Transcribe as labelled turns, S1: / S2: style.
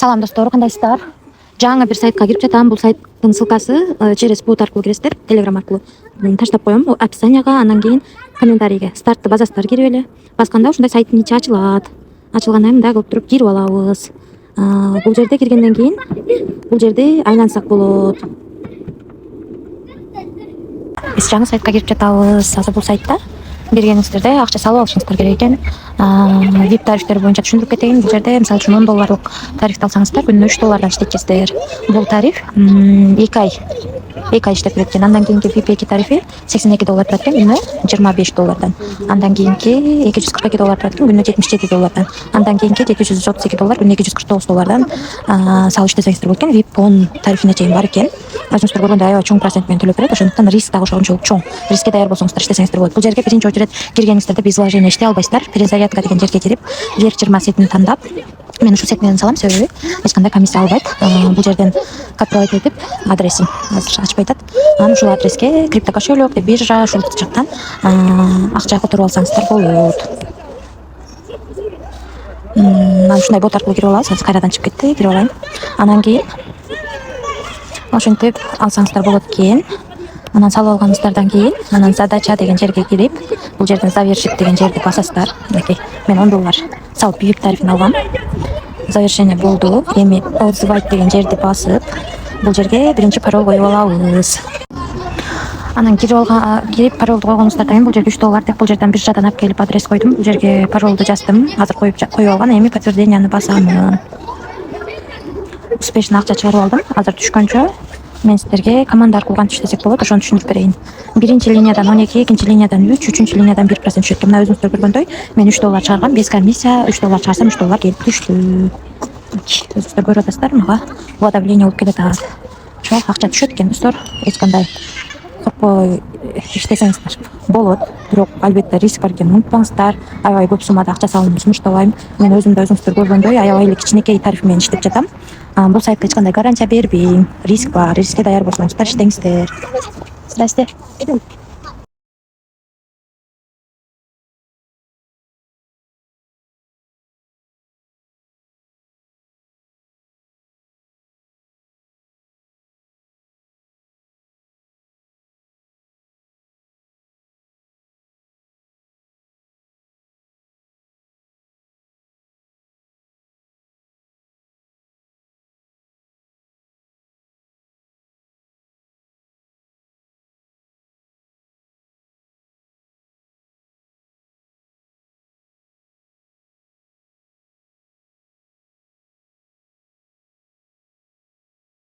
S1: Салам достор, кандайсыздар? Жаңы бир сайтка кирип жатам. Бул сайттын ссылкасы через бот аркылуу киресиздер, Telegram аркылуу. Таштап коем описанияга, андан кийин комментарийге. Стартты басасыздар, кирип эле. Басканда ушундай сайттын ичи ачылат. Ачылгандан кийин мындай кылып туруп кирип алабыз. Бул жерде киргенден кийин бул жерде айлансак болот. Биз жаңы сайтка кирип жатабыз. Азыр бул сайтта бергениңиздерде акча салып алышыңыздар керек экен. VIP тарифтери боюнча түшүндүрүп кетейин. Бул жерде мисалы үчүн $10 тарифти алсаңыздар, күнүнө $3 иштетесиздер. Бул тариф 2 ай иштеп берет экен. Андан кийинки VIP 2 тарифи $82 турат экен, күнүнө $25. Андан кийинки $242 турат экен, күнүнө $77. Андан кийинки $732, күнүнө $249 салып иштесеңиздер болот экен. VIP 10 тарифине чейин бар экен. Өзүңүздөр көргөндөй аябай чоң процент менен төлөп берет. Ошондуктан риск дагы ошончолук чоң. Рискке даяр болсоңуздар иштесеңиздер болот. Бул жерге биринчи очередь киргениңиздерде биз вложение иштей албайсыздар. Перезарядка деген жерге кирип, вверх 20 сетин тандап, мен ушул сет менен салам, себеби эч кандай комиссия албайт. Бул жерден копировать этип адресин азыр ачпай атат. Анан ушул адреске крипто кошелек, биржа ушул жактан акча которуп алсаңыздар болот. Ушундай бот аркылуу кирип алабыз. Азыр кайрадан чыгып кетти, кирип алайын. Анан кийин ошентип алсаңыздар болот экен. Анан салып алганыңыздардан кийин анан задача деген жерге кирип, бул жерден завершить деген жерди басасыздар. Мынакей, мен $10 салып VIP тарифин алгам. Завершение болду. Эми отзывать деген жерди басып, бул жерге биринчи пароль коюп алабыз. Анан кирип паролду койгонуңуздардан кийин бул жерде $3 деп, бул жерден биржадан алып келип адрес койдум. Бул жерге паролду жаздым. Азыр коюп алган. Эми подтвержденияны басамын. Успешно акча чыгарып алдым. Азыр түшкөнчө мен сиздерге команда аркылуу кантип иштесек болот, ошону түшүндүрүп берейин. Биринчи линиядан 12, экинчи линиядан 3, үчүнчү линиядан 1% түшөт экен. Мына өзүңүздөр көргөндөй, мен $3 чыгаргам, без комиссия. $3 чыгарсам $3 келип түштү. Өзүңүздөр көрүп атасыздар, мага уведомление болуп келет. Ошо акча түшөт экен достор. Эч кандай сокпой иштесеңиздер болот. Бирок албетте риск бар экенин унутпаңыздар. Аябай көп суммада акча салынып сунуштабайм. Мен өзүмдө өзүңүздөр көргөндөй аябай эле кичинекей тариф менен иштеп жатам. Бул сайтка эч кандай гарантия бербейм. Риск бар. Рискке даяр болсоңуздар иштеңиздер. Здрасте.